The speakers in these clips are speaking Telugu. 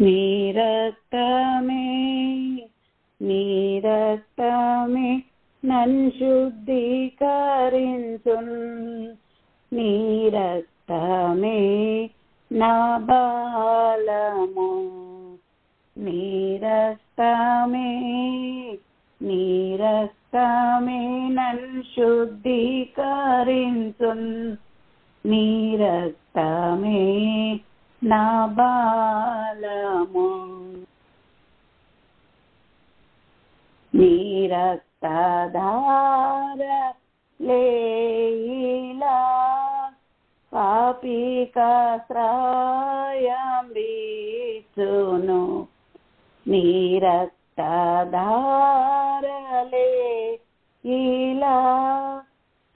నీ రక్తమే నీ రక్తమే నన్ను శుద్ధీకరించున్. నీ రక్తమే నా బలము. నీ రక్తమే నీ రక్తమే నన్ను శుద్ధీకరించున్. నీ రక్తమే నా బలము. నీ రక్తధార లేయిలా పాపికాశ్రయం వీచును. నీ రక్తధారలే ఇలా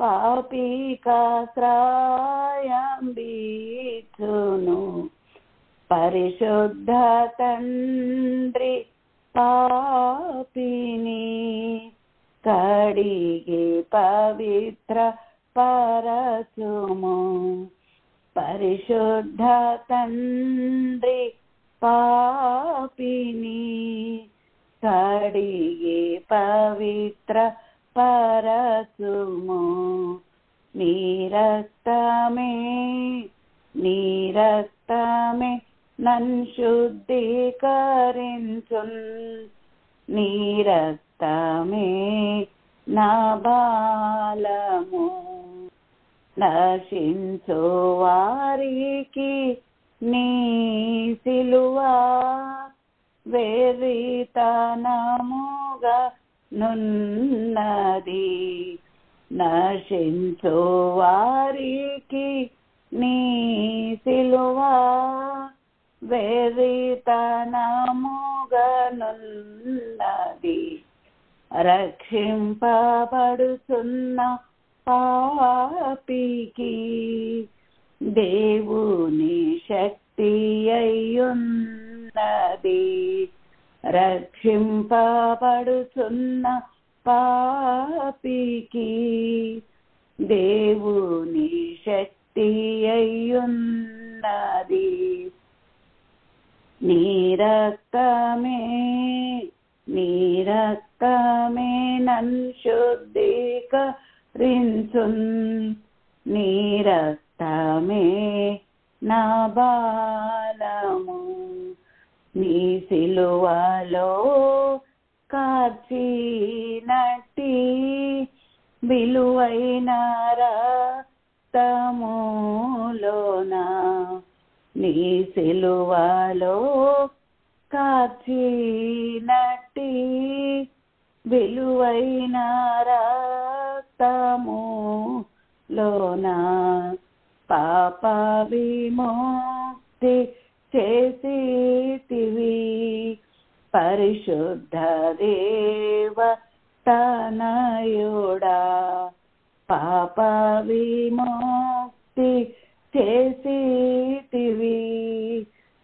పాపికాశ్రయం వీచును. పరిశుద్ధ తండ్రి పాపిని కడిగి పవిత్ర పరచుము. పరిశుద్ధ తండ్రి పాపిని కడిగి పవిత్ర పరచుము. నీ రక్తమే నీ రక్తమే నన్ను శుద్ధీకరించున్. నీ రక్తమే నా బలము. నశించు వారికి నీ సిలువా వెర్రితనముగా నున్నది. నశించు వారికి నీ సిలువా వెర్రితనముగా నున్నది. రక్షింపబడుతున్న పాపికి దేవుని శక్తి అయ్యున్నది. రక్షింపబడుతున్న పాపికి దేవుని శక్తి అయ్యున్నది. నీ రక్తమే నీ రక్తమే నన్ను శుద్ధీకరించున్. నీ రక్తమే నా బలము. నీ సిలువలో కార్చినట్టి విలువైన రక్తములోన. నీ సిలువలో కార్చినట్టి విలువైన రక్తములోన పాప విముక్తి చేసితివి. పరిశుద్ధ దేవ తనయుడా పాప విముక్తి చేసితివి.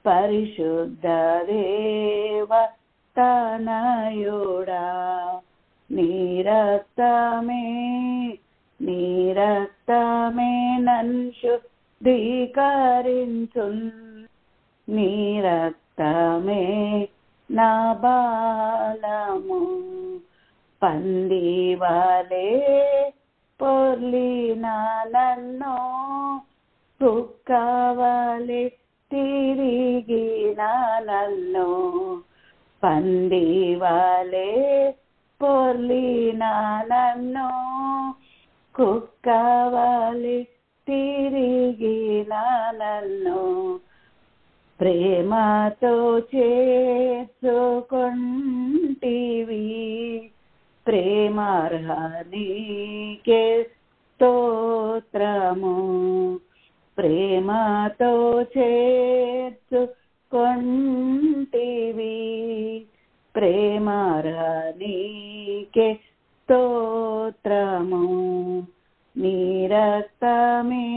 పరిశుద్ధ దేవ తనయుడా నీ రక్తమే నీ రక్తమే నన్ను శుద్ధీకరించున్. నీ రక్తమే నా బలము. పందివలే పొర్లిన నన్ను కుక్కవలే తిరిగిన నన్ను. పందివలే పొర్లిన నన్ను కుక్కవలే తిరిగిన నన్ను. ప్రేమతో చేర్చుకొంటివి. ప్రేమార్హనీకే స్తోత్రము. ప్రేమతో చేర్చుకొంటివి. ప్రేమార్హనీకే స్తోత్రము. నీ రక్తమే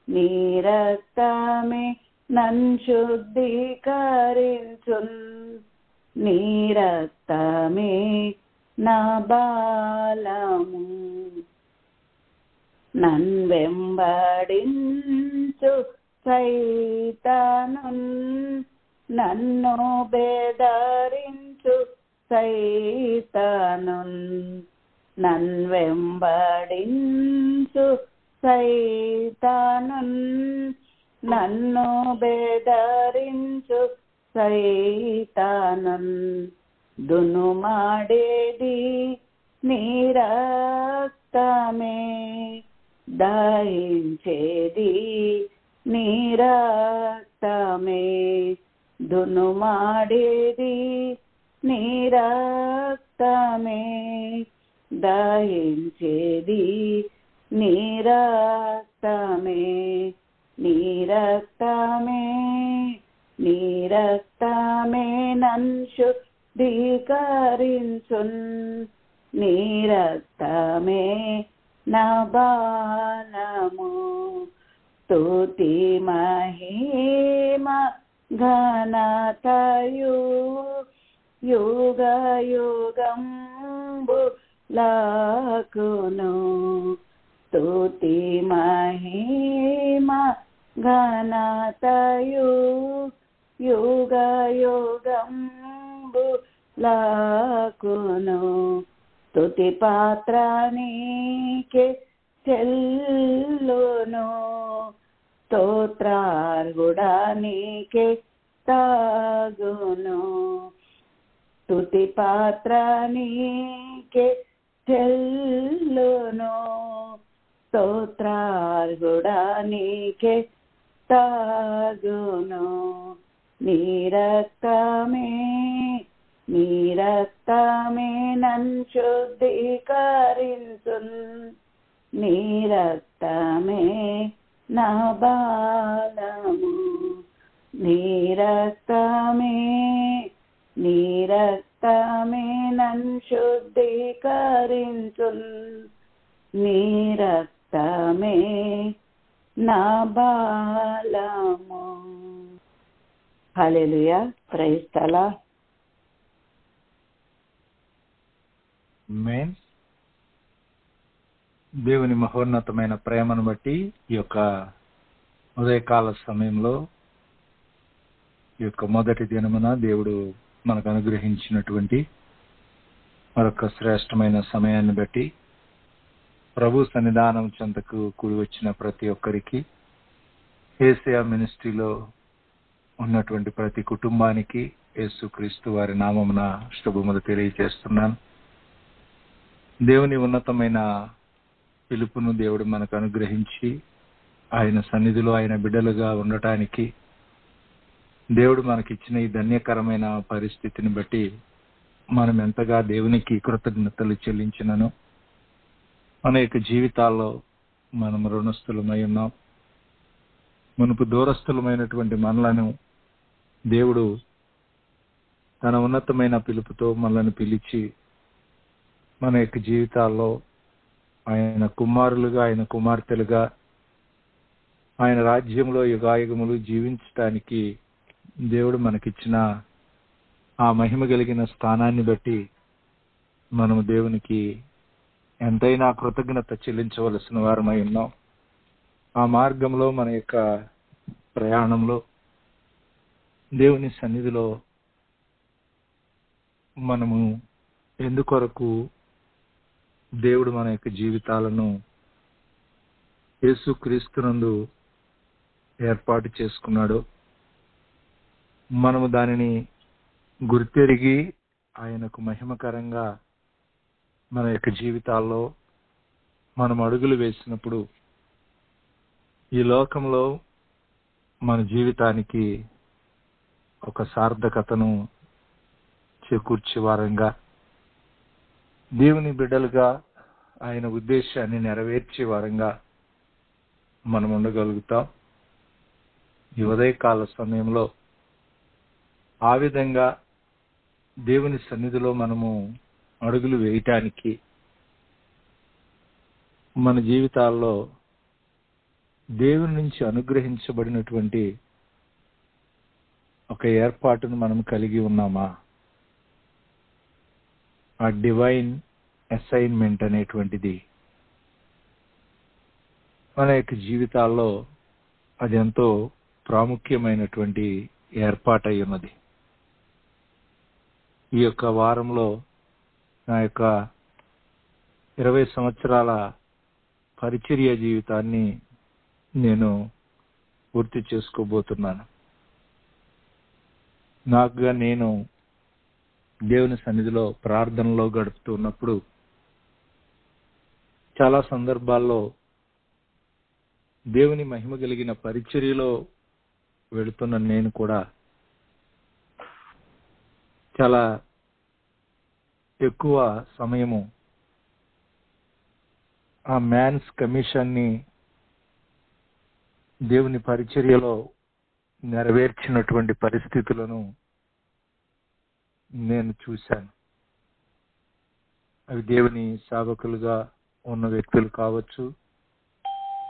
నీ రక్తమే నన్ను శుద్ధీకరించున్. నీ రక్తమే నా బలము. నన్వెంబడించు సైతానున్ నన్ను బెదరించు సైతానున్ నన్వెంబడించు సైతానున్ నన్ను బెదరించు సైతానున్ దునుమాడేది నీ రక్తమే దహించేది నీ రక్తమే దునుమాడేది నీ రక్తమే దహించేది నీ రక్తమే నీ రక్తమే నీ రక్తమే నన్ను శుద్ధీకరించున్ నీ రక్తమే నా బలము స్తుతి మహిమ ఘనతయు యుగ యుగంబులకును స్తుతి మహిమ ఘనతయు యుగ యుగంబులకును స్తుతి పాత్ర నీకే చెల్లును స్తోత్రార్హుడా నీకే తాగును స్తుతి పాత్ర నీకే చెల్లును స్తోత్రార్హుడా నీకే తాగును నీ రక్తమే నన్ను శుద్ధీకరించున్ నీ రక్తమే నా బలము నీ రక్తమే నన్ను శుద్ధీకరించున్ నీ రక్తమే నా బలము. Hallelujah. Praise the lord. Amen. దేవుని మహోన్నతమైన ప్రేమను బట్టి ఈ యొక్క ఉదయకాల సమయంలో ఈ యొక్క మొదటి దినమున దేవుడు మనకు అనుగ్రహించినటువంటి మరొక శ్రేష్టమైన సమయాన్ని బట్టి ప్రభు సన్నిధానం చెంతకు కూడి వచ్చిన ప్రతి ఒక్కరికి ఏసియా మినిస్ట్రీలో ఉన్నటువంటి ప్రతి కుటుంబానికి యేసుక్రీస్తు వారి నామమున శుభములు తెలియజేస్తున్నాను. దేవుని ఉన్నతమైన పిలుపును దేవుడు మనకు అనుగ్రహించి ఆయన సన్నిధిలో ఆయన బిడ్డలుగా ఉండటానికి దేవుడు మనకిచ్చిన ఈ ధన్యకరమైన పరిస్థితిని బట్టి మనం ఎంతగా దేవునికి కృతజ్ఞతలు చెల్లించినను మన యొక్క జీవితాల్లో మనం రుణస్థులమై ఉన్నాం. మునుపు దూరస్థులమైనటువంటి మనలను దేవుడు తన ఉన్నతమైన పిలుపుతో మనల్ని పిలిచి మన యొక్క జీవితాల్లో ఆయన కుమారులుగా ఆయన కుమార్తెలుగా ఆయన రాజ్యంలో యుగాయుగములు జీవించటానికి దేవుడు మనకిచ్చిన ఆ మహిమ కలిగిన స్థానాన్ని బట్టి మనము దేవునికి ఎంతైనా కృతజ్ఞత చెల్లించవలసిన వారమై ఉన్నాం. ఆ మార్గంలో మన యొక్క ప్రయాణంలో దేవుని సన్నిధిలో మనము ఎందుకొరకు దేవుడు మన యొక్క జీవితాలను యేసుక్రీస్తునందు ఏర్పాటు చేసుకున్నాడు, మనము దానిని గుర్తెరిగి ఆయనకు మహిమకరంగా మన యొక్క జీవితాల్లో మనం అడుగులు వేసినప్పుడు ఈ లోకంలో మన జీవితానికి ఒక సార్థకతను చేకూర్చే వారంగా దేవుని బిడ్డలుగా ఆయన ఉద్దేశాన్ని నెరవేర్చే వారంగా మనం ఉండగలుగుతాం. ఈ ఉదయకాల సమయంలో ఆ విధంగా దేవుని సన్నిధిలో మనము అడుగులు వేయటానికి మన జీవితాల్లో దేవుని నుంచి అనుగ్రహించబడినటువంటి ఒక ఏర్పాటును మనం కలిగి ఉన్నామా? ఆ డివైన్ అసైన్మెంట్ అనేటువంటిది మన యొక్క జీవితాల్లో అది ఎంతో ప్రాముఖ్యమైనటువంటి ఏర్పాటై ఉన్నది. ఈ యొక్క వారంలో నా యొక్క 20 సంవత్సరాల పరిచర్య జీవితాన్ని నేను పూర్తి చేసుకోబోతున్నాను. నాకుగా నేను దేవుని సన్నిధిలో ప్రార్థనలో గడుపుతున్నప్పుడు చాలా సందర్భాల్లో దేవుని మహిమ కలిగిన పరిచర్యలో వెళుతున్న నేను కూడా చాలా ఎక్కువ సమయము ఆ మ్యాన్స్ కమిషన్ని దేవుని పరిచర్యలో నెరవేర్చినటువంటి పరిస్థితులను నేను చూశాను. అవి దేవుని సేవకులుగా ఉన్న వ్యక్తులు కావచ్చు,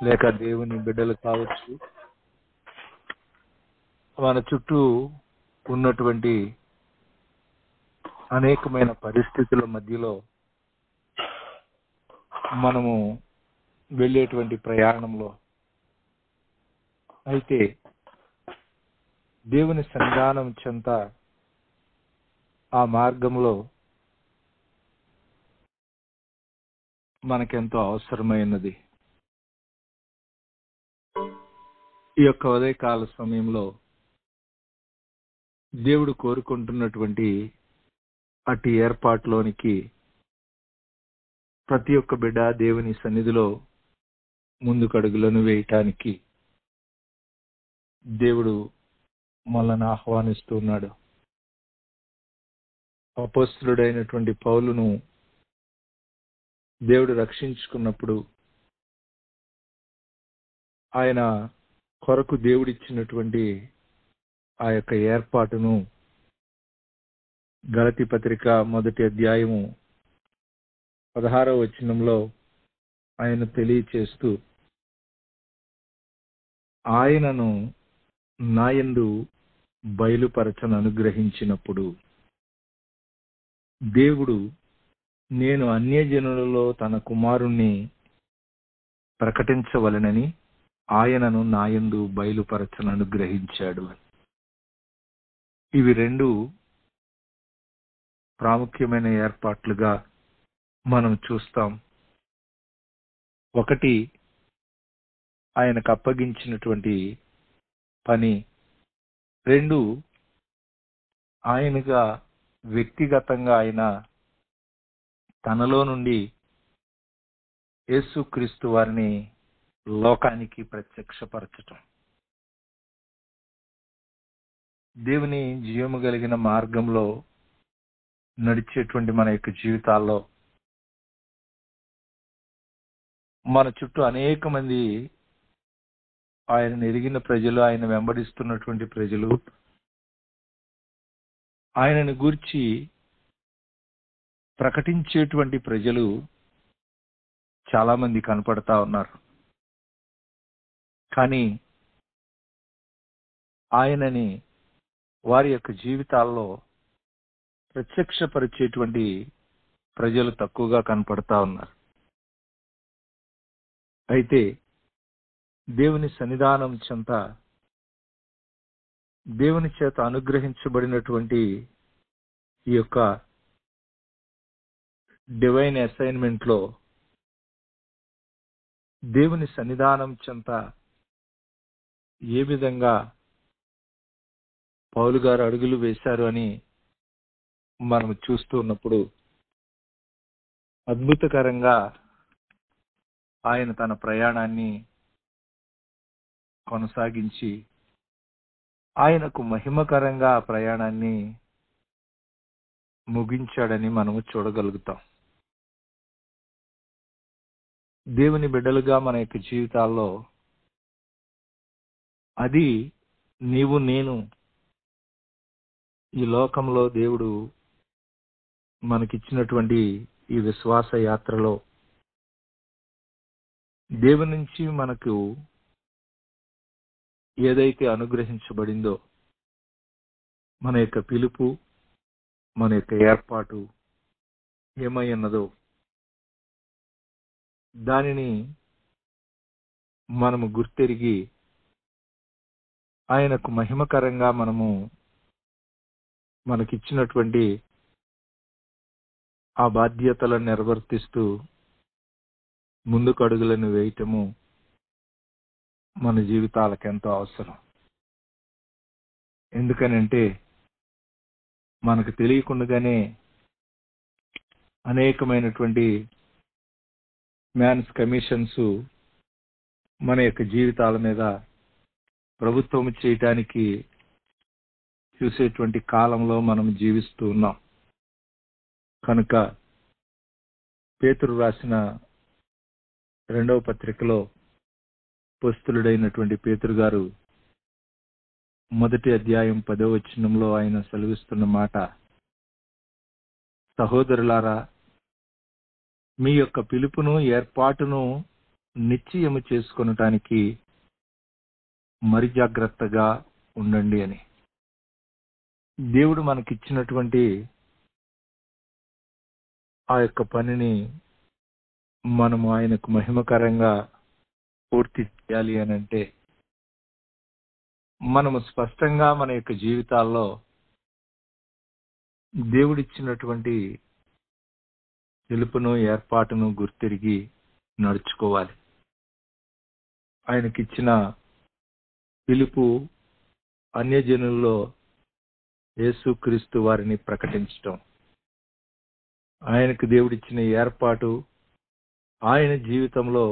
లేక దేవుని బిడ్డలు కావచ్చు, మన చుట్టూ ఉన్నటువంటి అనేకమైన పరిస్థితుల మధ్యలో మనము వెళ్ళేటువంటి ప్రయాణంలో అయితే దేవుని సన్నిధానం చెంత ఆ మార్గంలో మనకెంతో అవసరమైనది. ఈ యొక్క ఉదయకాల సమయంలో దేవుడు కోరుకుంటున్నటువంటి అటు ఏర్పాటులోనికి ప్రతి ఒక్క బిడ్డ దేవుని సన్నిధిలో ముందుకు అడుగులను వేయటానికి దేవుడు మనల్ని ఆహ్వానిస్తున్నాడు. అపోస్తలుడైనటువంటి పౌలును దేవుడు రక్షించుకున్నప్పుడు ఆయన కొరకు దేవుడిచ్చినటువంటి ఆ యొక్క ఏర్పాటును గలతీ పత్రిక 1వ అధ్యాయము 16వ వచనంలో ఆయన తెలియచేస్తూ, ఆయనను నాయందు బయలుపరచను అనుగ్రహించినప్పుడు దేవుడు నేను అన్యజనులలో తన కుమారుణ్ణి ప్రకటించవలెనని ఆయనను నాయందు బయలుపరచను అనుగ్రహించాడు. ఇవి రెండు ప్రాముఖ్యమైన ఏర్పాట్లుగా మనం చూస్తాం. ఒకటి, ఆయనకు అప్పగించినటువంటి పని. రెండు, ఆయనగా వ్యక్తిగతంగా ఆయన తనలో నుండి యేసుక్రీస్తు వారిని లోకానికి ప్రత్యక్షపరచటం. దేవుని జీవము కలిగిన మార్గంలో నడిచేటువంటి మన యొక్క జీవితాల్లో మన చుట్టూ అనేక మంది ఆయన ఎరిగిన ప్రజలు, ఆయన వెంబడిస్తున్నటువంటి ప్రజలు, ఆయనను గూర్చి ప్రకటించేటువంటి ప్రజలు చాలా మంది కనపడతా ఉన్నారు. కానీ ఆయనని వారి యొక్క జీవితాల్లో ప్రత్యక్షపరిచేటువంటి ప్రజలు తక్కువగా కనపడతా ఉన్నారు. అయితే దేవుని సన్నిధానం చెంత దేవుని చేత అనుగ్రహించబడినటువంటి ఈ యొక్క డివైన్ అసైన్మెంట్ లో దేవుని సన్నిధానం చెంత ఏ విధంగా పౌలు గారు అడుగులు వేశారు అని మనం చూస్తూ ఉన్నప్పుడు అద్భుతకరంగా ఆయన తన ప్రయాణాన్ని కొనసాగించి ఆయనకు మహిమకరంగా ఆ ప్రయాణాన్ని ముగించాడని మనము చూడగలుగుతాం. దేవుని బిడ్డలుగా మన యొక్క జీవితాల్లో అది నీవు నేను ఈ లోకంలో దేవుడు మనకిచ్చినటువంటి ఈ విశ్వాస యాత్రలో దేవుని నుంచి మనకు ఏదైతే అనుగ్రహించబడిందో మన యొక్క పిలుపు, మన యొక్క ఏర్పాటు ఏమై ఉన్నదో దానిని మనము గుర్తెరిగి ఆయనకు మహిమకరంగా మనకిచ్చినటువంటి ఆ బాధ్యతలను నిర్వర్తిస్తూ ముందుకు అడుగులను వేయటము మన జీవితాలకు ఎంతో అవసరం. ఎందుకనంటే మనకు తెలియకుండానే అనేకమైనటువంటి మ్యాన్స్ కమిషన్స్ మన యొక్క జీవితాల మీద ప్రభుత్వం చేయటానికి చూసేటువంటి కాలంలో మనం జీవిస్తూ ఉన్నాం. కనుక పేతురు రాసిన 2వ పత్రికలో అపోస్తలుడైనటువంటి పేతురు గారు 1వ అధ్యాయం 10వ వచనంలో ఆయన సెలవిస్తున్న మాట, సహోదరులారా, మీ యొక్క పిలుపును ఏర్పాటును నిశ్చయము చేసుకొనటానికి మరి జాగ్రత్తగా ఉండండి అని. దేవుడు మనకిచ్చినటువంటి ఆ యొక్క పనిని మనము ఆయనకు మహిమకరంగా పూర్తి చేయాలి అని అంటే మనము స్పష్టంగా మన యొక్క జీవితాల్లో దేవుడిచ్చినటువంటి పిలుపును ఏర్పాటును గుర్తిరిగి నడుచుకోవాలి. ఆయనకిచ్చిన పిలుపు అన్యజనుల్లో యేసుక్రీస్తు వారిని ప్రకటించటం. ఆయనకు దేవుడిచ్చిన ఏర్పాటు ఆయన జీవితంలో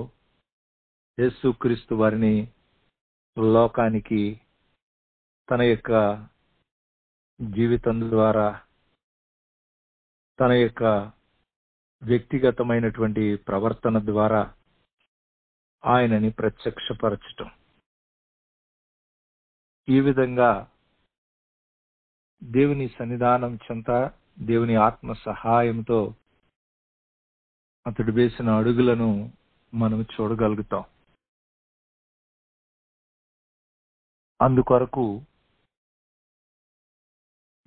యేసుక్రీస్తు వారిని లోకానికి తన యొక్క జీవితం ద్వారా, తన యొక్క వ్యక్తిగతమైనటువంటి ప్రవర్తన ద్వారా ఆయనని ప్రత్యక్షపరచటం. ఈ విధంగా దేవుని సన్నిధానం చెంత దేవుని ఆత్మ సహాయంతో అతడు వేసిన అడుగులను మనం చూడగలుగుతాం. అందుకొరకు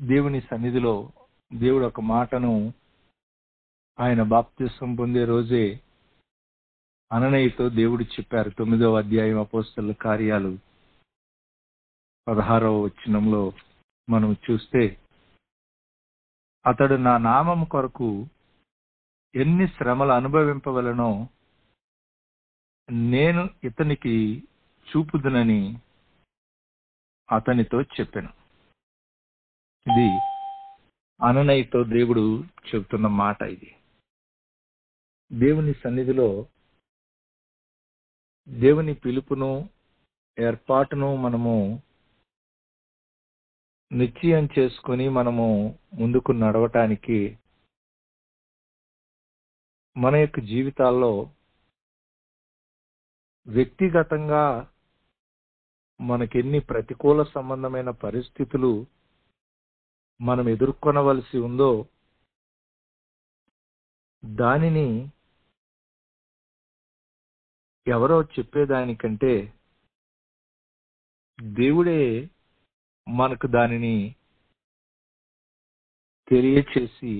దేవుని సన్నిధిలో దేవుడు ఒక మాటను ఆయన బాప్తిసం పొందే రోజే అననీయతో దేవుడు చెప్పారు. 9వ అధ్యాయం అపోస్తలుల కార్యాలు 16వ వచనంలో మనం చూస్తే, అతడు నా నామం కొరకు ఎన్ని శ్రమలు అనుభవింపవలనో నేను ఇతనికి చూపుదునని అతనితో చెప్పాను. ఇది అననీయతో దేవుడు చెబుతున్న మాట. ఇది దేవుని సన్నిధిలో దేవుని పిలుపును ఏర్పాటును మనము నిశ్చయం చేసుకుని మనము ముందుకు నడవటానికి మన యొక్క జీవితాల్లో వ్యక్తిగతంగా మనకెన్ని ప్రతికూల సంబంధమైన పరిస్థితులు మనం ఎదుర్కొనవలసి ఉందో దానిని ఎవరో చెప్పేదానికంటే దేవుడే మనకు దానిని తెలియచేసి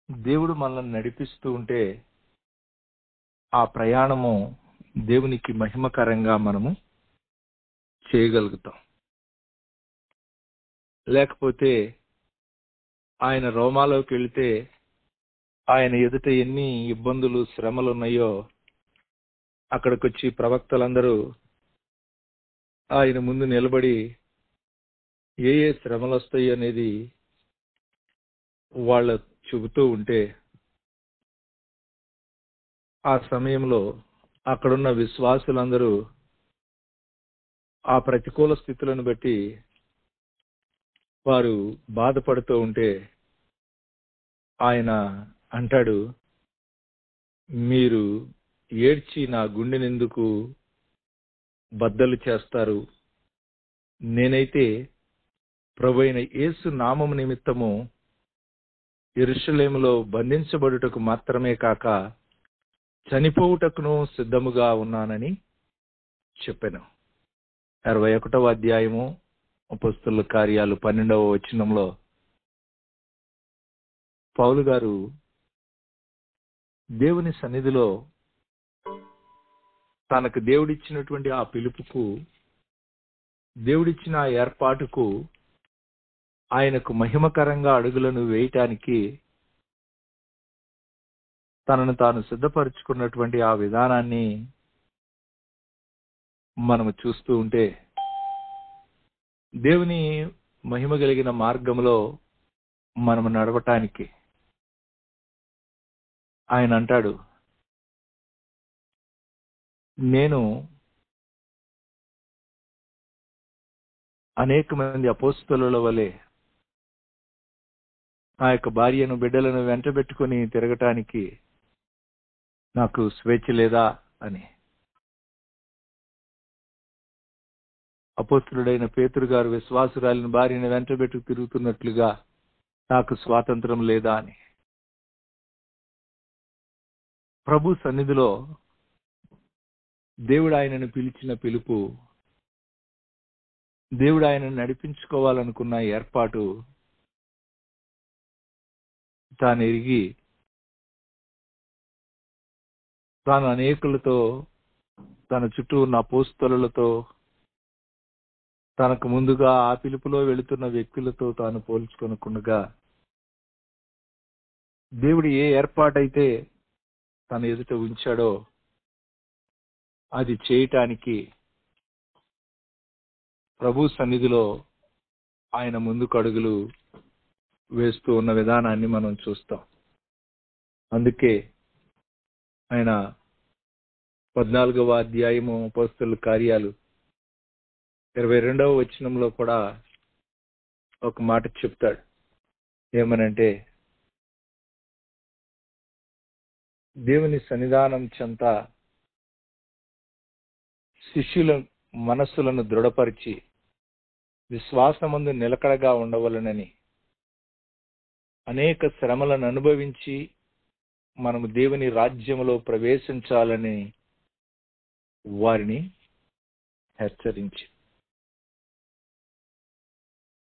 దేవుడు మనల్ని నడిపిస్తూ ఉంటే ఆ ప్రయాణము దేవునికి మహిమకరంగా మనము చేయగలుగుతాం. లేకపోతే ఆయన రోమాలోకి వెళితే ఆయన ఎదుట ఎన్ని ఇబ్బందులు శ్రమలు ఉన్నాయో అక్కడికి వచ్చి ప్రవక్తలందరూ ఆయన ముందు నిలబడి ఏ ఏ శ్రమలు వస్తాయి అనేది వాళ్ళ చెబుతూ ఉంటే ఆ సమయంలో అక్కడున్న విశ్వాసులందరూ ఆ ప్రతికూల స్థితులను బట్టి వారు బాధపడుతూ ఉంటే ఆయన అంటాడు, మీరు ఏడ్చి నా గుండెనెందుకు బద్దలు చేస్తారు? నేనైతే ప్రభువైన యేసు నామము నిమిత్తము యెరూషలేములో బంధించబడుటకు మాత్రమే కాక చనిపోవుటకును సిద్ధముగా ఉన్నానని చెప్పాను. 61వ అధ్యాయము అపోస్తలుల కార్యాలు 12వ వచనంలో పౌలు గారు దేవుని సన్నిధిలో తనకు దేవుడిచ్చినటువంటి ఆ పిలుపుకు దేవుడిచ్చిన ఆ ఏర్పాటుకు ఆయనకు మహిమకరంగా అడుగులను వేయటానికి తనను తాను సిద్ధపరుచుకున్నటువంటి ఆ విధానాన్ని మనము చూస్తూ ఉంటే, దేవుని మహిమ కలిగిన మార్గంలో మనము నడవటానికి ఆయన అంటాడు, నేను అనేక మంది అపోస్తలుల వలె నా యొక్క భార్యను బిడ్డలను వెంటబెట్టుకుని తిరగటానికి నాకు స్వేచ్ఛ లేదా అని. అపోస్తలుడైన పేతురు గారు విశ్వాసురాలిని భార్యను వెంటబెట్టుకు తిరుగుతున్నట్లుగా నాకు స్వాతంత్రం లేదా అని. ప్రభు సన్నిధిలో దేవుడు ఆయనను పిలిచిన పిలుపు, దేవుడు ఆయనను నడిపించుకోవాలనుకున్న ఏర్పాటు తాను ఎరిగి తాను అనేకులతో, తన చుట్టూ ఉన్న అపోస్తలులతో, తనకు ముందుగా ఆ పిలుపులో వెళుతున్న వ్యక్తులతో తాను పోల్చుకొనకుండా దేవుడు ఏ ఏర్పాటైతే తన ఎదుట ఉంచాడో అది చేయటానికి ప్రభు సన్నిధిలో ఆయన ముందుకు అడుగులు వేస్తూ ఉన్న విధానాన్ని మనం చూస్తాం. అందుకే ఆయన 14వ అధ్యాయము అపోస్తలుల కార్యాలు 22వ వచనంలో కూడా ఒక మాట చెప్తాడు. ఏమనంటే, దేవుని సన్నిధానం చెంత శిష్యుల మనస్సులను దృఢపరిచి విశ్వాసమందు నిలకడగా ఉండవలనని, అనేక శ్రమలను అనుభవించి మనము దేవుని రాజ్యములో ప్రవేశించాలని వారిని హెచ్చరించి,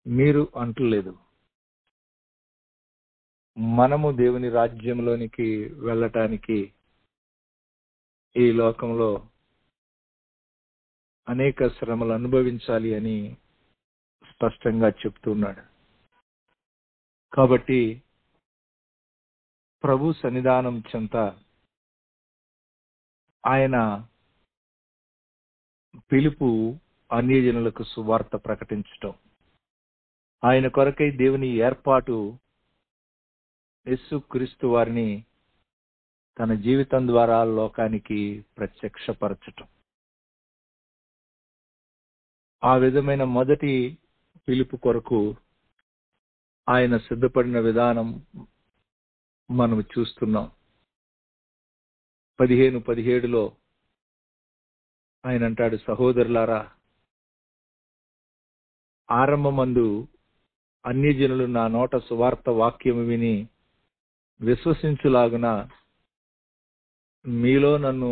మీరు అంటలేదు, మనము దేవుని రాజ్యంలోనికి వెళ్ళటానికి ఈ లోకంలో అనేక శ్రమలు అనుభవించాలి అని స్పష్టంగా చెప్తున్నాడు. కాబట్టి ప్రభు సన్నిధానం చెంత ఆయన పిలుపు అన్యజనులకు సువార్త ప్రకటించటం, ఆయన కొరకై దేవుని ఏర్పాటు యేసుక్రీస్తు వారిని తన జీవితం ద్వారా లోకానికి ప్రత్యక్షపరచటం. ఆ విధమైన మొదటి పిలుపు కొరకు ఆయన సిద్ధపడిన విధానం మనం చూస్తున్నాం. 15:17 ఆయన అంటాడు, సహోదరులారా, ఆరంభమందు అన్యజనులు నా నోట సువార్త వాక్యము విని విశ్వసించులాగున మీలో నన్ను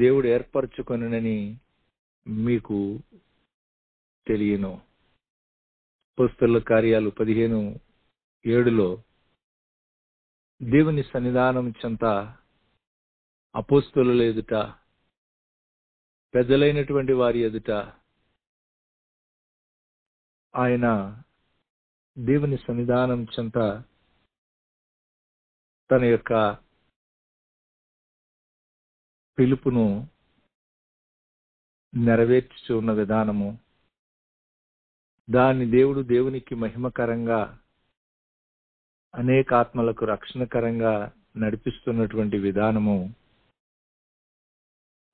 దేవుడు ఏర్పరచుకొనునని మీకు తెలియను. అపోస్తలుల కార్యాలు 15:7 దేవుని సన్నిధానం చెంత అపోస్తలుల ఎదుట, పెద్దలైనటువంటి వారి ఎదుట ఆయన దేవుని సన్నిధానం చెంత తన యొక్క పిలుపును నెరవేర్చుచు ఉన్న విధానము, దాన్ని దేవుడు దేవునికి మహిమకరంగా, అనేక ఆత్మలకు రక్షణకరంగా నడిపిస్తున్నటువంటి విధానము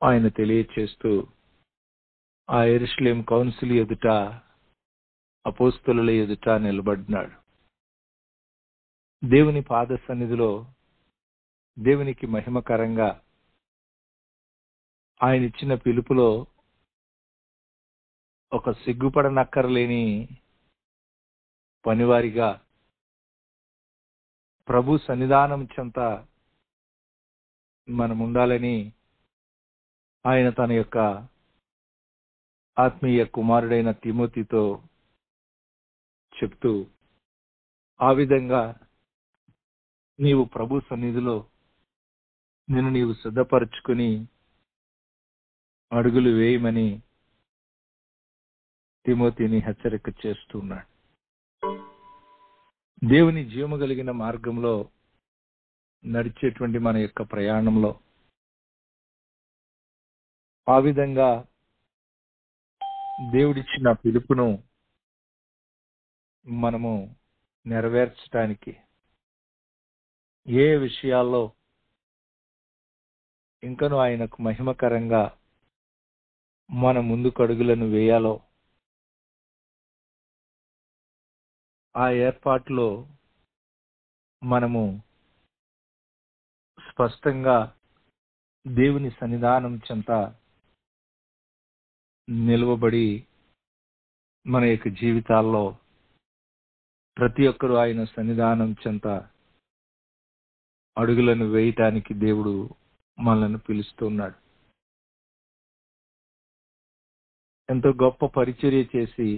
ఆయన తెలియచేస్తూ ఆ యెరూషలేము కౌన్సిల్ ఎదుట, అపోస్తలుల ఎదుట నిలబడినాడు. దేవుని పాద సన్నిధిలో దేవునికి మహిమకరంగా ఆయన ఇచ్చిన పిలుపులో ఒక సిగ్గుపడనక్కరలేని పనివారిగా ప్రభు సన్నిధానం చెంత మనం ఉండాలని ఆయన తన యొక్క ఆత్మీయ కుమారుడైన తిమోతితో చెప్తూ, ఆ విధంగా నీవు ప్రభు సన్నిధిలో నిన్ను నీవు సిద్ధపరచుకుని అడుగులు వేయమని తిమోతిని హెచ్చరిక చేస్తున్నాడు. దేవుని జీవము కలిగిన మార్గంలో నడిచేటువంటి మన యొక్క ప్రయాణంలో ఆ విధంగా దేవుడిచ్చిన పిలుపును మనము నెరవేర్చడానికి ఏ విషయాల్లో ఇంకను ఆయనకు మహిమకరంగా మన ముందుకు అడుగులను వేయాలో ఆ ఏర్పాటులో మనము స్పష్టంగా దేవుని సన్నిధానం చెంత నిలవబడి మన యొక్క జీవితాల్లో ప్రతి ఒక్కరూ ఆయన సన్నిధానం చెంత అడుగులను వేయటానికి దేవుడు మనల్ని పిలుస్తున్నాడు. ఎంతో గొప్ప పరిచర్య చేసి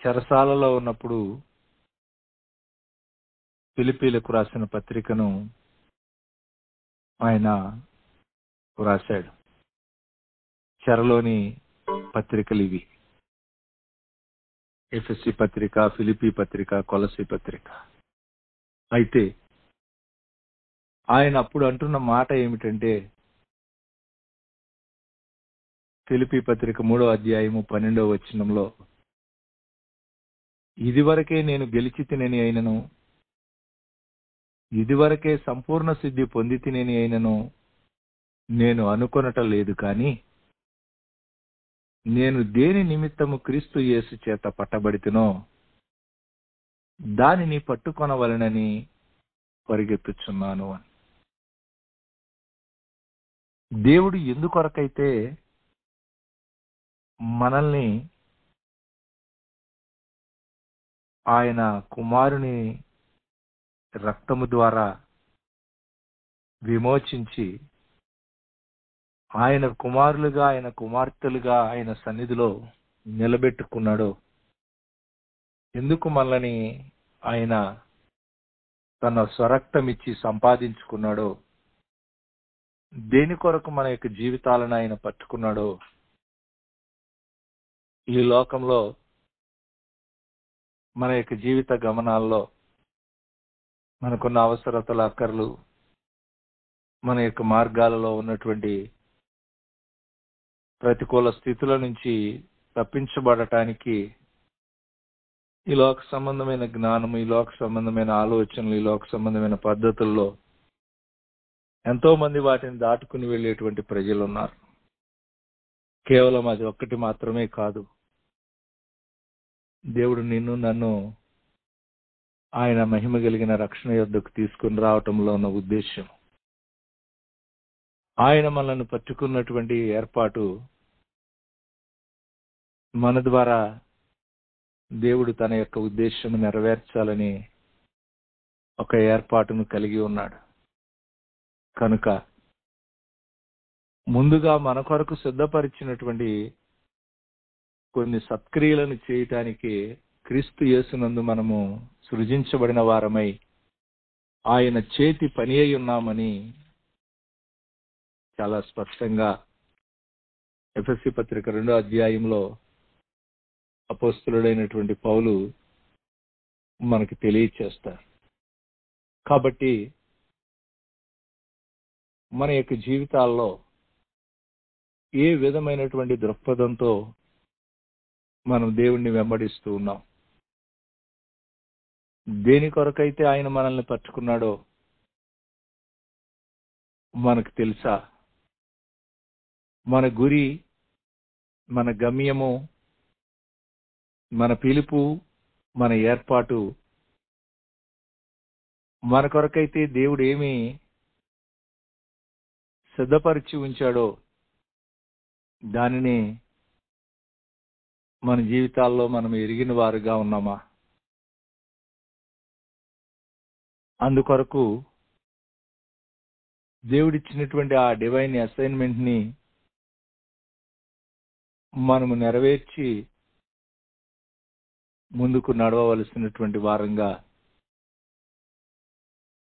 చెరసాలలో ఉన్నప్పుడు ఫిలిప్పీలకు రాసిన పత్రికను ఆయన రాశాడు. చెరలోని పత్రికలు ఇవి: ఎఫెసీ పత్రిక, ఫిలిప్పీ పత్రిక, కొలసీ పత్రిక. అయితే ఆయన అప్పుడు అంటున్న మాట ఏమిటంటే, ఫిలిప్పీ పత్రిక 3వ అధ్యాయము 12వ వచనంలో, ఇదివరకే నేను గెలిచి తినని అయినను, ఇదివరకే సంపూర్ణ సిద్ధి పొంది తినని అయినను నేను అనుకొనట లేదు, కానీ నేను దేని నిమిత్తము క్రీస్తు యేసు చేత పట్టబడితినో దానిని పట్టుకొనవలెనని పరిగెత్తుచున్నాను అని. దేవుడు ఎందుకొరకైతే మనల్ని ఆయన కుమారుని రక్తము ద్వారా విమోచించి ఆయన కుమారులుగా, ఆయన కుమార్తెలుగా ఆయన సన్నిధిలో నిలబెట్టుకున్నాడో, ఎందుకు మనల్ని ఆయన తన స్వరక్తమిచ్చి సంపాదించుకున్నాడో, దేని కొరకు మన యొక్క జీవితాలను ఆయన పట్టుకున్నాడో, ఈ లోకంలో మన యొక్క జీవిత గమనాల్లో మనకున్న అవసరతల అక్కర్లు, మన యొక్క మార్గాలలో ఉన్నటువంటి ప్రతికూల స్థితుల నుంచి తప్పించబడటానికి ఈ లోక సంబంధమైన జ్ఞానము, ఈ లోక సంబంధమైన ఆలోచనలు, ఈ లోక సంబంధమైన పద్ధతుల్లో ఎంతో మంది వాటిని దాటుకుని వెళ్ళేటువంటి ప్రజలు ఉన్నారు. కేవలం అది ఒక్కటి మాత్రమే కాదు, దేవుడు నిన్ను నన్ను ఆయన మహిమ కలిగిన రక్షణ యొద్దకు తీసుకుని రావటంలో ఉన్న ఉద్దేశం, ఆయన మనల్ని పట్టుకున్నటువంటి ఏర్పాటు, మన ద్వారా దేవుడు తన యొక్క ఉద్దేశం నెరవేర్చాలని ఒక ఏర్పాటును కలిగి ఉన్నాడు. కనుక ముందుగా మన కొరకు సిద్ధపరిచినటువంటి కొన్ని సత్క్రియలను చేయటానికి క్రీస్తు యేసునందు మనము సృజించబడిన వారమై ఆయన చేతి పని అయి ఉన్నామని చాలా స్పష్టంగా ఎఫెసీ పత్రిక 2వ అధ్యాయంలో అపోస్తలుడైనటువంటి పౌలు మనకి తెలియచేస్తారు. కాబట్టి మన యొక్క జీవితాల్లో ఏ విధమైనటువంటి దృక్పథంతో మనం దేవుణ్ణి వెంబడిస్తూ ఉన్నాం, దేని కొరకైతే ఆయన మనల్ని పట్టుకున్నాడో మనకు తెలుసా? మన గురి, మన గమ్యము, మన పిలుపు, మన ఏర్పాటు, మన కొరకైతే దేవుడు ఏమి సిద్ధపరిచి ఉంచాడో దానిని మన జీవితాల్లో మనం ఎరిగిన వారుగా ఉన్నామా? అందుకొరకు దేవుడిచ్చినటువంటి ఆ డివైన్ అసైన్మెంట్ ని మనము నెరవేర్చి ముందుకు నడవవలసినటువంటి వారంగా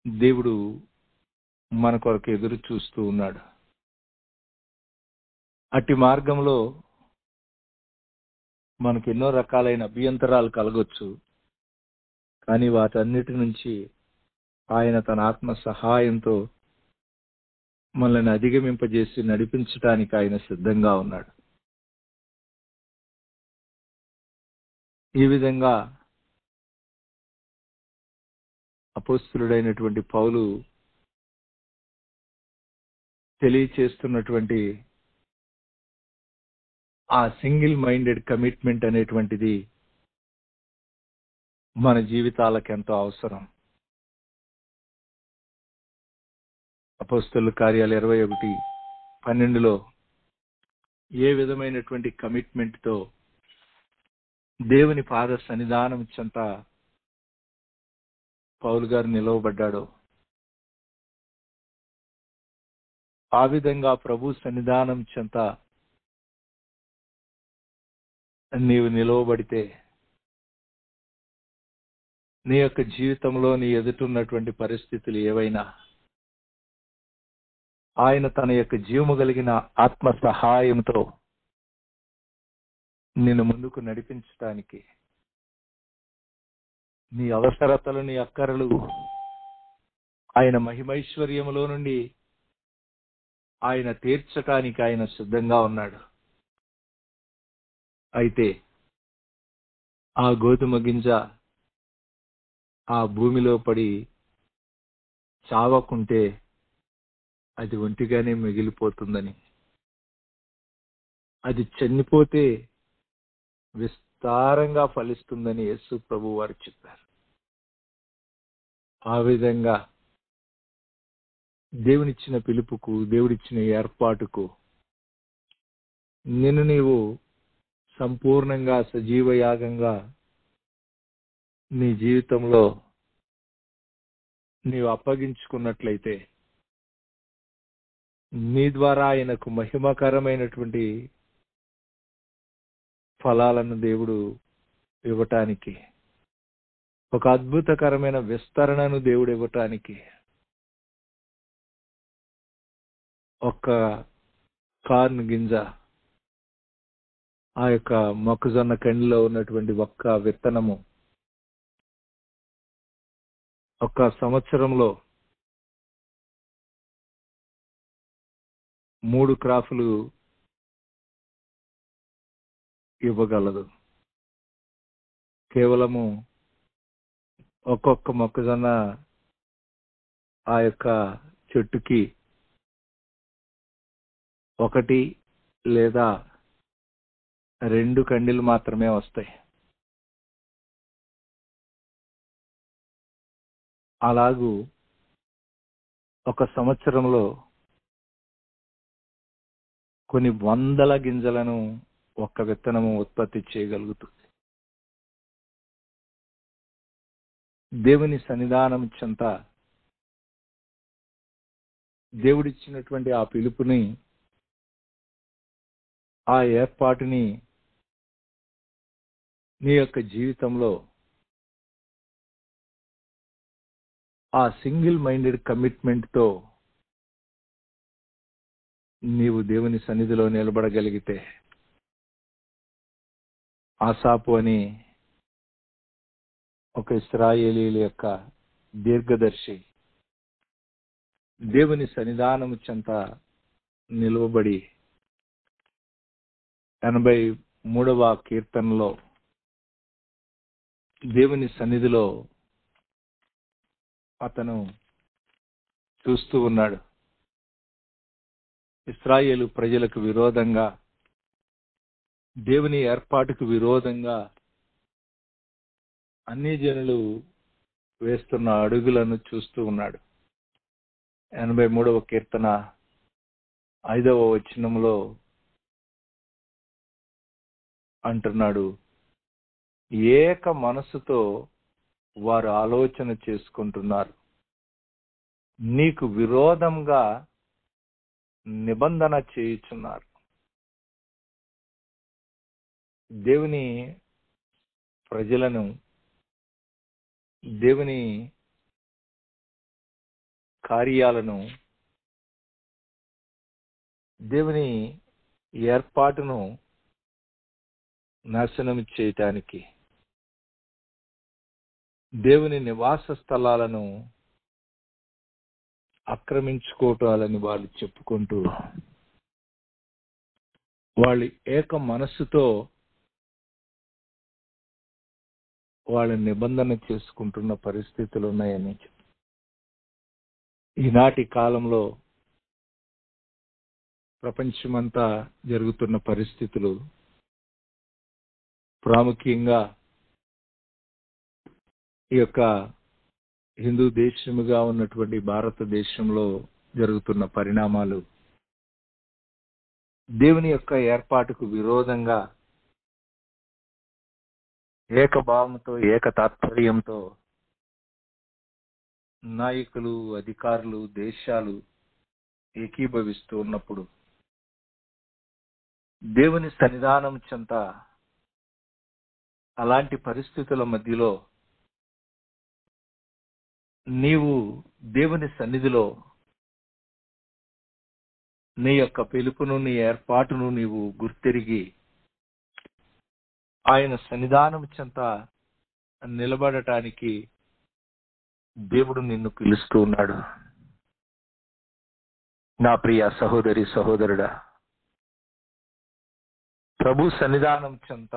దేవుడు మన కొరకు ఎదురు చూస్తూ ఉన్నాడు. అట్టి మార్గంలో మనకు ఎన్నో రకాలైన అభ్యంతరాలు కలగొచ్చు. కానీ వాటన్నిటి నుంచి ఆయన తన ఆత్మ సహాయంతో మనల్ని అధిగమింపజేసి నడిపించడానికి ఆయన సిద్ధంగా ఉన్నాడు. ఈ విధంగా అపోస్తలుడైనటువంటి పౌలు తెలియచేస్తున్నటువంటి ఆ సింగిల్ మైండెడ్ కమిట్మెంట్ అనేటువంటిది మన జీవితాలకు ఎంతో అవసరం. అపోస్తలుల కార్యాలు 21:12 ఏ విధమైనటువంటి కమిట్మెంట్ తో దేవుని పాద సన్నిధానం చెంత పౌలు గారు నిలవబడ్డాడో ఆ విధంగా ప్రభు సన్నిధానం చెంత నీవు నిలవబడితే నీ యొక్క జీవితంలో నీ ఎదుటున్నటువంటి పరిస్థితులు ఏవైనా ఆయన తన యొక్క జీవము కలిగిన ఆత్మ సహాయంతో నిన్ను ముందుకు నడిపించటానికి, నీ అవసరతలు నీ అక్కరలు ఆయన మహిమైశ్వర్యములో నుండి ఆయన తీర్చటానికి ఆయన సిద్ధంగా ఉన్నాడు. అయితే ఆ గోధుమ గింజ ఆ భూమిలో పడి చావకుంటే అది ఒంటిగానే మిగిలిపోతుందని, అది చనిపోతే విస్తారంగా ఫలిస్తుందని యేసు ప్రభు వారు చెప్పారు. ఆ విధంగా దేవునిచ్చిన పిలుపుకు, దేవుడిచ్చిన ఏర్పాటుకు నిన్ను నీవు సంపూర్ణంగా సజీవ యాగంగా నీ జీవితంలో నీవు అప్పగించుకున్నట్లయితే నీ ద్వారా ఆయనకు మహిమకరమైనటువంటి ఫలాలను దేవుడు ఇవ్వటానికి, ఒక అద్భుతకరమైన విస్తరణను దేవుడు ఇవ్వటానికి, ఒక్క కార్న్ గింజ ఆ యొక్క మొక్కజొన్న కండిలో ఉన్నటువంటి ఒక్క విత్తనము ఒక్క సంవత్సరంలో 3 క్రాపులు ఇవ్వగలదు. కేవలము ఒక్కొక్క మొక్కజొన్న ఆ యొక్క చెట్టుకి 1 లేదా 2 కండీలు మాత్రమే వస్తాయి. అలాగూ ఒక సంవత్సరంలో కొన్ని వందల గింజలను ఒక్క విత్తనము ఉత్పత్తి చేయగలుగుతుంది. దేవుని సన్నిధానం చెంత దేవుడిచ్చినటువంటి ఆ పిలుపుని, ఆ ఏర్పాటుని నీ యొక్క జీవితంలో ఆ సింగిల్ మైండెడ్ కమిట్మెంట్ తో నీవు దేవుని సన్నిధిలో నిలబడగలిగితే, ఆసాపు అని ఒక ఇశ్రాయేలీయుల యొక్క దీర్ఘదర్శి దేవుని సన్నిధానము చెంత నిలువబడి 83వ కీర్తనలో దేవుని సన్నిధిలో అతను చూస్తూ ఉన్నాడు. ఇశ్రాయేలు ప్రజలకు విరోధంగా, దేవుని ఏర్పాటుకు విరోధంగా అన్ని జనులు వేస్తున్న అడుగులను చూస్తూ ఉన్నాడు. 83వ కీర్తన 5వ వచనంలో అంటున్నాడు, ఏక మనసుతో వారు ఆలోచన చేసుకుంటున్నారు, నీకు విరోధంగా నిబంధన చేయుచున్నారు. దేవుని ప్రజలను, దేవుని కార్యాలను, దేవుని ఏర్పాటును నాశనం చేయటానికి దేవుని నివాస స్థలాలను ఆక్రమించుకోవటాలని వాళ్ళు చెప్పుకుంటూ వాళ్ళు ఏక మనస్సుతో వాళ్ళ నిబంధన చేసుకుంటున్న పరిస్థితులు ఉన్నాయని ఈనాటి కాలంలో ప్రపంచమంతా జరుగుతున్న పరిస్థితులు ప్రాముఖ్యంగా ఈ యొక్క హిందూ దేశముగా ఉన్నటువంటి భారతదేశంలో జరుగుతున్న పరిణామాలు దేవుని యొక్క ఏర్పాటుకు విరోధంగా ఏకభావంతో ఏకతాత్పర్యంతో నాయకులు, అధికారులు, దేశాలు ఏకీభవిస్తూ ఉన్నప్పుడు దేవుని సన్నిధానం చెంత అలాంటి పరిస్థితుల మధ్యలో నీవు దేవుని సన్నిధిలో నీ యొక్క పిలుపును, నీ ఏర్పాటును నీవు గుర్తెరిగి ఆయన సన్నిధానం చెంత నిలబడటానికి దేవుడు నిన్ను పిలుస్తూ ఉన్నాడు. నా ప్రియ సహోదరి, సహోదరుడా, ప్రభు సన్నిధానం చెంత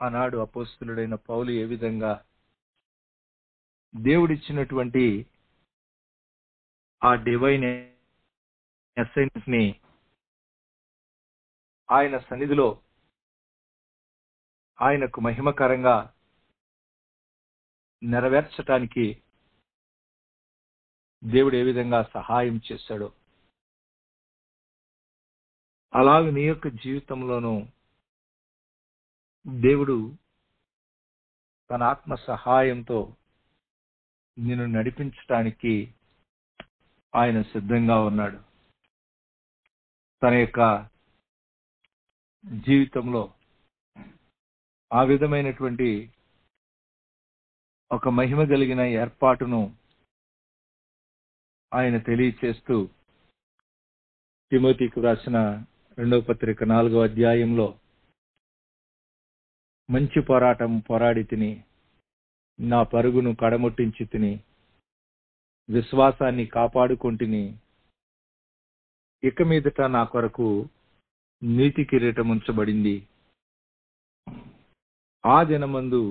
ఆనాడు అపోస్తలుడైన పౌలు ఏ విధంగా దేవుడిచ్చినటువంటి ఆ డివైన్ ఎసెన్స్ ని ఆయన సన్నిధిలో ఆయనకు మహిమకరంగా నెరవేర్చటానికి దేవుడు ఏ విధంగా సహాయం చేశాడో అలాగే నీ యొక్క జీవితంలోనూ దేవుడు తన ఆత్మ సహాయంతో నిన్ను నడిపించటానికి ఆయన సిద్ధంగా ఉన్నాడు. తన యొక్క జీవితంలో ఆ విధమైనటువంటి ఒక మహిమ కలిగిన ఏర్పాటును ఆయన తెలియచేస్తూ తిమోతికి రాసిన 2వ పత్రిక 4వ అధ్యాయంలో మంచి పోరాటం పోరాడి తిని, నా పరుగును కడముట్టించి తిని, విశ్వాసాన్ని కాపాడుకొంటిని, ఇక మీదట నా కొరకు నీతి కిరీటం ఉంచబడింది. ఆ దినమందు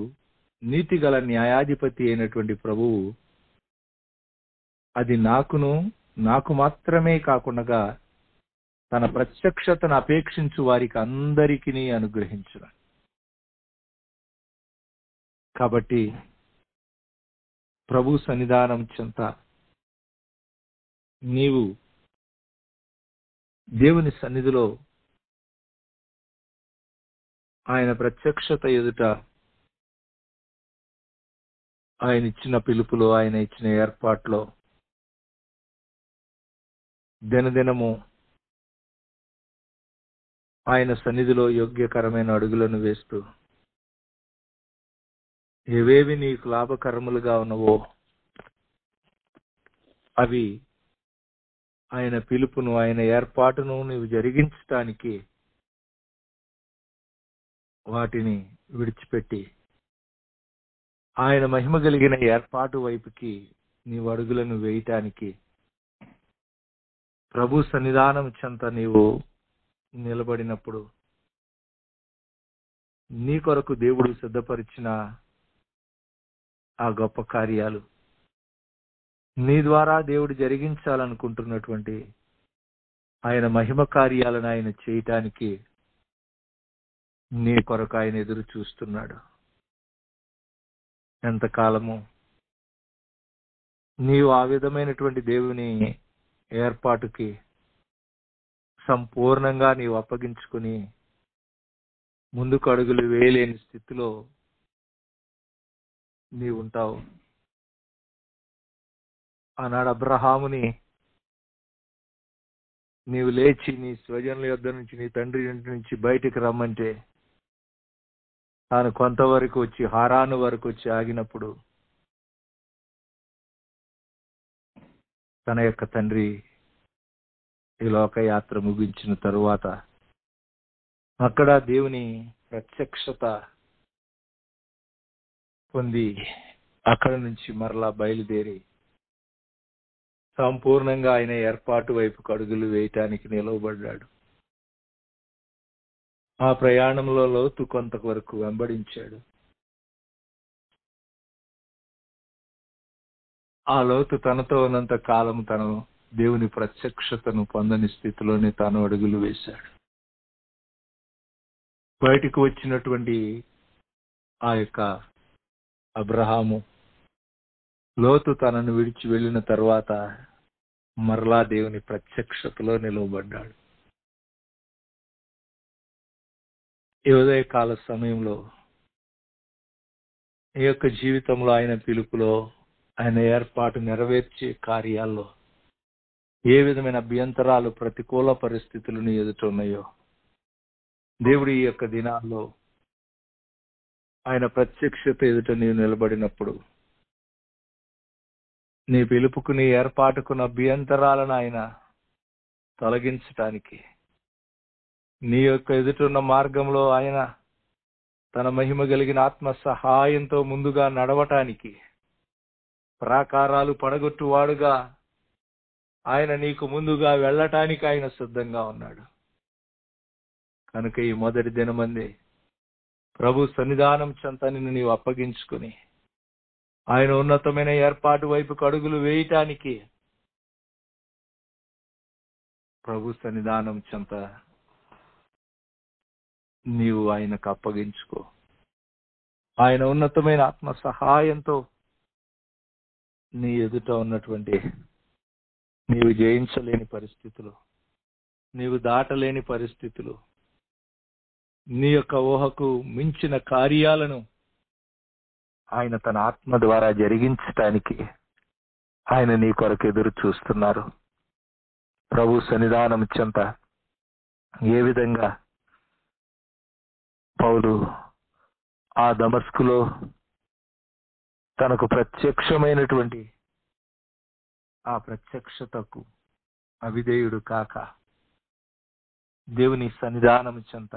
నీతి గల న్యాయాధిపతి అయినటువంటి ప్రభువు అది నాకు మాత్రమే కాకుండా తన ప్రత్యక్షతను అపేక్షించు వారికి అందరికీ అనుగ్రహించును. కాబట్టి ప్రభు సన్నిధానం చెంత నీవు దేవుని సన్నిధిలో ఆయన ప్రత్యక్షత ఎదుట ఆయన ఇచ్చిన పిలుపులో, ఆయన ఇచ్చిన ఏర్పాట్లో దినదినము ఆయన సన్నిధిలో యోగ్యకరమైన అడుగులను వేస్తూ ఏవేవి నీకు లాభకరములుగా ఉన్నవో అవి ఆయన పిలుపును, ఆయన ఏర్పాటును నీవు జరిగించటానికి వాటిని విడిచిపెట్టి ఆయన మహిమ కలిగిన ఏర్పాటు వైపుకి నీవు అడుగులను వేయటానికి ప్రభు సన్నిధానం చెంత నీవు నిలబడినప్పుడు నీ కొరకు దేవుడు సిద్ధపరిచిన ఆ గొప్ప కార్యాలు, నీ ద్వారా దేవుడు జరిగించాలనుకుంటున్నటువంటి ఆయన మహిమ కార్యాలను ఆయన చేయటానికి నీ కొరకు ఆయన ఎదురు చూస్తున్నాడు. ఎంతకాలము నీవు ఆ విధమైనటువంటి దేవుని ఏర్పాటుకి సంపూర్ణంగా నీవు అప్పగించుకుని ముందుకు అడుగులు వేయలేని స్థితిలో నీవు ఉంటావు. ఆనాడు అబ్రహాముని నీవు లేచి నీ స్వజనుల యొద్ద నుంచి, నీ తండ్రి ఇంటి నుంచి బయటికి రమ్మంటే తాను కొంతవరకు వచ్చి హారాను వరకు వచ్చి ఆగినప్పుడు తన యొక్క తండ్రి ఈ లోకయాత్ర ముగించిన తరువాత అక్కడ దేవుని ప్రత్యక్షత పొంది అక్కడ నుంచి మరలా బయలుదేరి సంపూర్ణంగా ఆయన ఏర్పాటు వైపు అడుగులు వేయటానికి నిలవబడ్డాడు. ఆ ప్రయాణంలో లోతు కొంతవరకు వెంబడించాడు. ఆ లోతు తనతో ఉన్నంత కాలం తను దేవుని ప్రత్యక్షతను పొందని స్థితిలోనే తాను అడుగులు వేశాడు. బయటకు వచ్చినటువంటి ఆ యొక్క అబ్రహాము లోతు తనను విడిచి వెళ్ళిన తర్వాత మరలా దేవుని ప్రత్యక్షతలో నిలవబడ్డాడు. ఈ ఉదయకాల సమయంలో ఈ యొక్క జీవితంలో ఆయన పిలుపులో ఆయన ఏర్పాటు నెరవేర్చే కార్యాల్లో ఏ విధమైన అభ్యంతరాలు ప్రతికూల పరిస్థితులను ఎదుటున్నాయో దేవుడు ఈ యొక్క దినాల్లో ఆయన ప్రత్యక్షత ఎదుట నీవు నిలబడినప్పుడు నీ పిలుపుకు నీ ఏర్పాటుకున్న అభ్యంతరాలను ఆయన తొలగించటానికి నీ యొక్క ఎదుటున్న మార్గంలో ఆయన తన మహిమ కలిగిన ఆత్మ సహాయంతో ముందుగా నడవటానికి ప్రాకారాలు పడగొట్టువాడుగా ఆయన నీకు ముందుగా వెళ్ళటానికి ఆయన సిద్ధంగా ఉన్నాడు. కనుక ఈ మొదటి దినమందే ప్రభు సన్నిధానం చెంత నిన్ను నీవు అప్పగించుకుని ఆయన ఉన్నతమైన ఏర్పాటు వైపు అడుగులు వేయటానికి ప్రభు సన్నిధానం చెంత నీవు ఆయనకు అప్పగించుకో. ఆయన ఉన్నతమైన ఆత్మ సహాయంతో నీ ఎదుట ఉన్నటువంటి నీవు జయించలేని పరిస్థితులు, నీవు దాటలేని పరిస్థితులు, నీ యొక్క ఊహకు మించిన కార్యాలను ఆయన తన ఆత్మ ద్వారా జరిగించటానికి ఆయన నీ కొరకు ఎదురు చూస్తున్నారు. ప్రభు సన్నిధానం చెంత ఏ విధంగా పౌలు ఆ దమస్కులో తనకు ప్రత్యక్షమైనటువంటి ఆ ప్రత్యక్షతకు అవిధేయుడు కాక దేవుని సన్నిధానం చెంత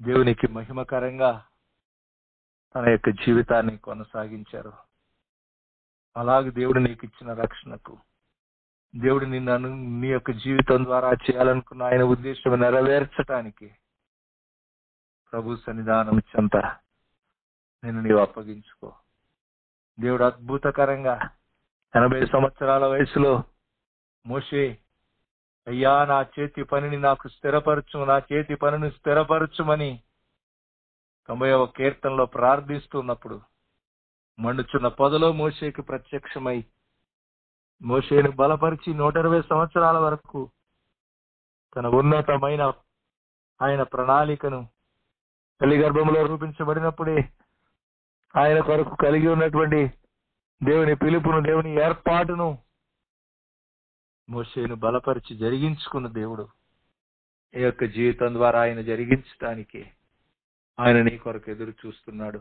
దేవునికి మహిమకరంగా తన యొక్క జీవితాన్ని కొనసాగించారు. అలాగే దేవుడు నీకు ఇచ్చిన రక్షణకు దేవుడు నిన్ను నీ యొక్క జీవితం ద్వారా చేయాలనుకున్న ఆయన ఉద్దేశం నెరవేర్చటానికి ప్రభు సన్నిధానం చెంత నేను నీవు అప్పగించుకో. దేవుడు అద్భుతకరంగా 80 సంవత్సరాల వయసులో మోషే, అయ్యా నా చేతి పనిని నాకు స్థిరపరచు, నా చేతి పనిని స్థిరపరచుమని 90వ కీర్తనలో ప్రార్థిస్తున్నప్పుడు మండుచున్న పొదలో మోషేకి ప్రత్యక్షమై మోషేను బలపరిచి 120 సంవత్సరాల వరకు తన ఉన్నతమైన ఆయన ప్రణాళికను తల్లి గర్భంలో రూపించబడినప్పుడే ఆయన కొరకు కలిగి ఉన్నటువంటి దేవుని పిలుపును, దేవుని ఏర్పాటును మోషేను బలపరిచి జరిగించుకున్న దేవుడు ఈ యొక్క జీవితం ద్వారా ఆయన జరిగించడానికి ఆయన నీ కొరకు ఎదురు చూస్తున్నాడు.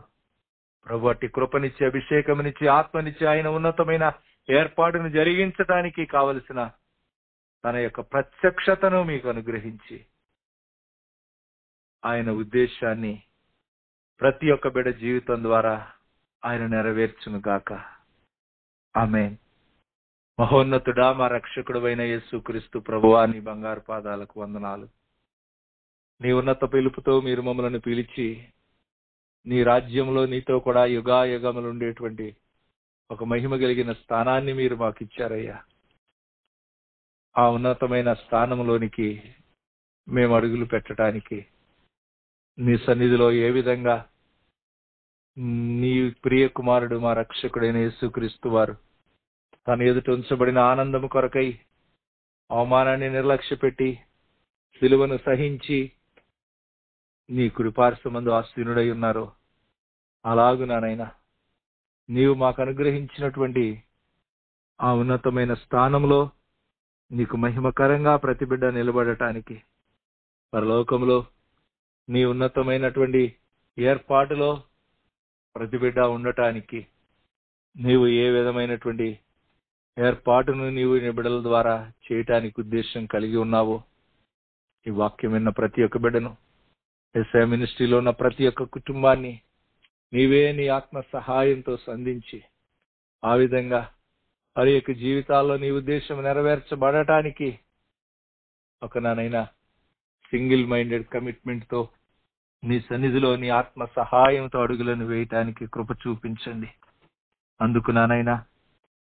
ప్రభు అట్టి కృపనిచ్చి, అభిషేకమునిచ్చి, ఆత్మనిచ్చి ఆయన ఉన్నతమైన ఏర్పాటును జరిగించడానికి కావలసిన తన యొక్క ప్రత్యక్షతను మీకు అనుగ్రహించి ఆయన ఉద్దేశాన్ని ప్రతి ఒక్క బిడ్డ జీవితం ద్వారా ఆయన నెరవేర్చును గాక. ఆమేన్. మహోన్నతుడా, మా రక్షకుడు అయిన యేసుక్రీస్తు ప్రభువా, నీ బంగారు పాదాలకు వందనాలు. నీ ఉన్నత పిలుపుతో మీరు మమ్మల్ని పిలిచి నీ రాజ్యంలో నీతో కూడా యుగాయుగములు ఉండేటువంటి ఒక మహిమ కలిగిన స్థానాన్ని మీరు మాకు ఇచ్చారయ్యా. ఆ ఉన్నతమైన స్థానంలోనికి మేము అడుగులు పెట్టడానికి నీ సన్నిధిలో ఏ విధంగా నీ ప్రియ కుమారుడు మా రక్షకుడైన యేసుక్రీస్తు వారు తన ఎదుట ఉంచబడిన ఆనందము కొరకై అవమానాన్ని నిర్లక్ష్య పెట్టి సిలువను సహించి నీ కుడిపార్శ్వమందు ఆసీనుడై ఉన్నారు, అలాగునానైనా నీవు మాకు అనుగ్రహించినటువంటి ఆ ఉన్నతమైన స్థానంలో నీకు మహిమకరంగా ప్రతి బిడ్డ నిలబడటానికి, పరలోకంలో నీ ఉన్నతమైనటువంటి ఏర్పాటులో ప్రతి బిడ్డ ఉండటానికి నీవు ఏ విధమైనటువంటి ఏర్పాటును నీవు నీ బిడ్డల ద్వారా చేయటానికి ఉద్దేశం కలిగి ఉన్నావో ఈ వాక్యం విన్న ప్రతి ఒక్క బిడ్డను ఎస్ఐ మినిస్ట్రీలో ఉన్న ప్రతి ఒక్క కుటుంబాన్ని నీవే నీ ఆత్మ సహాయంతో సంధించి ఆ విధంగా వారి యొక్క జీవితాల్లో నీ ఉద్దేశం నెరవేర్చబడటానికి ఒక నానైనా సింగిల్ మైండెడ్ కమిట్మెంట్ తో నీ సన్నిధిలో నీ ఆత్మ సహాయంతో అడుగులను వేయటానికి కృప చూపించండి. అందుకు నానైనా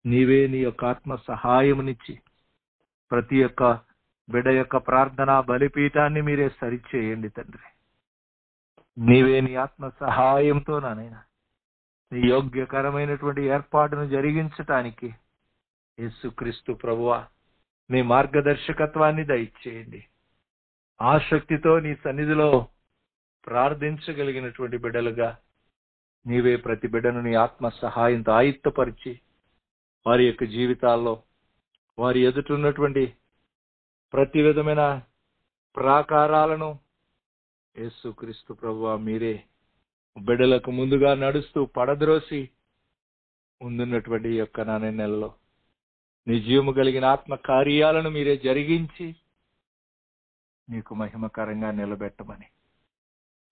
నీవే నీ యొక్క ఆత్మ సహాయమునిచ్చి ప్రతి ఒక్క బిడ్డ యొక్క ప్రార్థన బలిపీఠాన్ని మీరే సరిచేయండి తండ్రి. నీవే నీ ఆత్మ సహాయంతో నానైనా నీ యోగ్యకరమైనటువంటి ఏర్పాటును జరిగించటానికి యేసుక్రీస్తు ప్రభువా నీ మార్గదర్శకత్వాన్ని దయచేయండి. ఆసక్తితో నీ సన్నిధిలో ప్రార్థించగలిగినటువంటి బిడ్డలుగా నీవే ప్రతి బిడ్డను నీ ఆత్మ సహాయంతో ఆయుత్తపరిచి వారి యొక్క జీవితాల్లో వారి ఎదుటున్నటువంటి ప్రతి విధమైన ప్రాకారాలను యేసుక్రీస్తు ప్రభువా మీరే బిడ్డలకు ముందుగా నడుస్తూ పడద్రోసి ముందున్నటువంటి యొక్క నాన్న నెలలో నీ జీవము కలిగిన ఆత్మ కార్యాలను మీరే జరిగించి నీకు మహిమకరంగా నిలబెట్టమని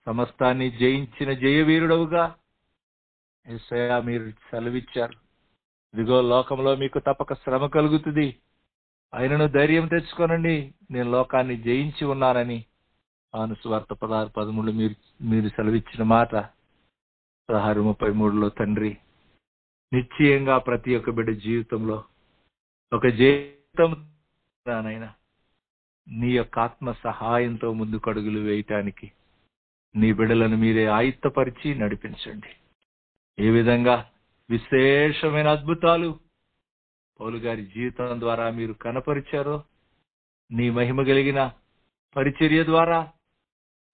సమస్తాన్ని జయించిన జయవీరుడవుగా యేసయ్యా మీరు సెలవిచ్చారు. ఇదిగో లోకంలో మీకు తప్పక శ్రమ కలుగుతుంది, ఆయనను ధైర్యం తెచ్చుకోనండి, నేను లోకాన్ని జయించి ఉన్నానని సువార్త 16:13 మీరు సెలవిచ్చిన మాట 16:33 తండ్రి నిశ్చయంగా ప్రతి ఒక్క బిడ్డ జీవితంలో ఒక జీవితం నానైనా నీ యొక్క ఆత్మ సహాయంతో ముందుకు అడుగులు వేయటానికి నీ బిడ్డలను మీరే ఆయుత్తపరిచి నడిపించండి. ఏ విధంగా విశేషమైన అద్భుతాలు పౌలు గారి జీవితం ద్వారా మీరు కనపరిచారో నీ మహిమ కలిగిన పరిచర్య ద్వారా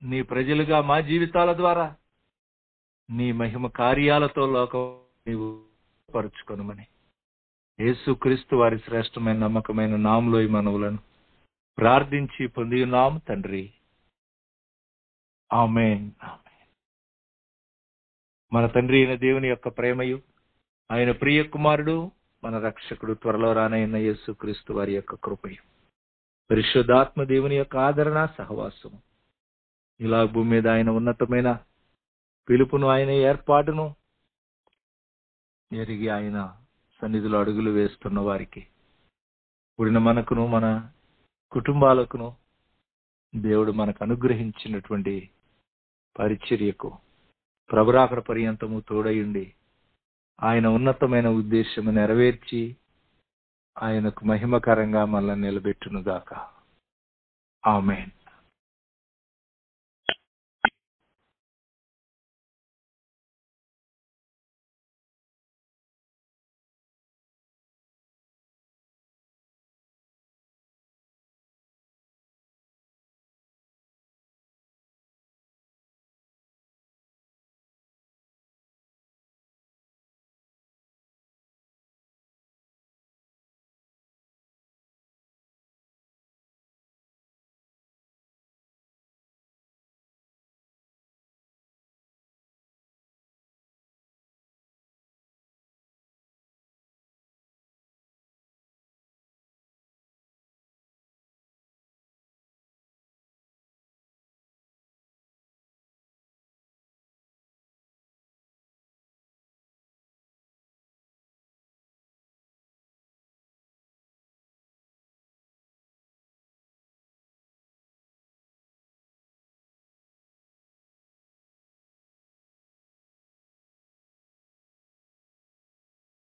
నీ ప్రజలుగా మా జీవితాల ద్వారా నీ మహిమ కార్యాలతో లోకం నీవు పరుచుకొనుమని యేసుక్రీస్తు వారి శ్రేష్టమైన నమ్మకమైన నామములో ఈ మనవులను ప్రార్థించి పొంది ఉన్నాము తండ్రి. ఆమేన్. మన తండ్రి అయిన దేవుని యొక్క ప్రేమయు ఆయన ప్రియ కుమారుడు మన రక్షకుడు త్వరలో రానైన యేసుక్రీస్తు వారి యొక్క కృపయు పరిశుద్ధాత్మ దేవుని యొక్క ఆదరణ సహవాసము ఇలా భూమి మీద ఆయన ఉన్నతమైన పిలుపును ఆయన ఏర్పాటును ఎరిగి ఆయన సన్నిధిలో అడుగులు వేస్తున్న వారికి కూడిన మనకును మన కుటుంబాలకును దేవుడు మనకు అనుగ్రహించినటువంటి పరిచర్యకు ప్రభురాకడ పర్యంతము తోడయుండి ఆయన ఉన్నతమైన ఉద్దేశము నెరవేర్చి ఆయనకు మహిమకరంగా మనల్ని నిలబెట్టునుగాక. ఆమేన్.